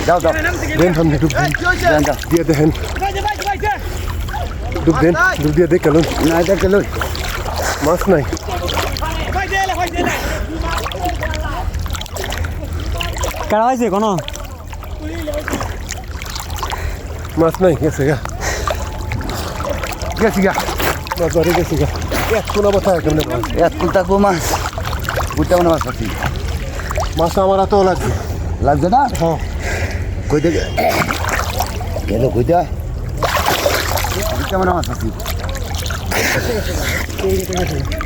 যাও যাও দেন সামনে ডুব দেন যান যাও দিয়ে দেখেন ডুব দেন ডুব দিয়ে দেখ কেন না এটা কেলো মাছ নাই কারা হয়েছে কোনো মাছ নাই গেছে গা গেছি গা মাছ ধরে গেছে গা এক কোনা কথা কেমনে মাছ এক কুলতা গো মাছ কুলতা মানে মাছ আছে মাছ আমার এত লাগবে লাগছে না হ্যাঁ কই থেকে এলো কই দা কুলতা মানে মাছ আছে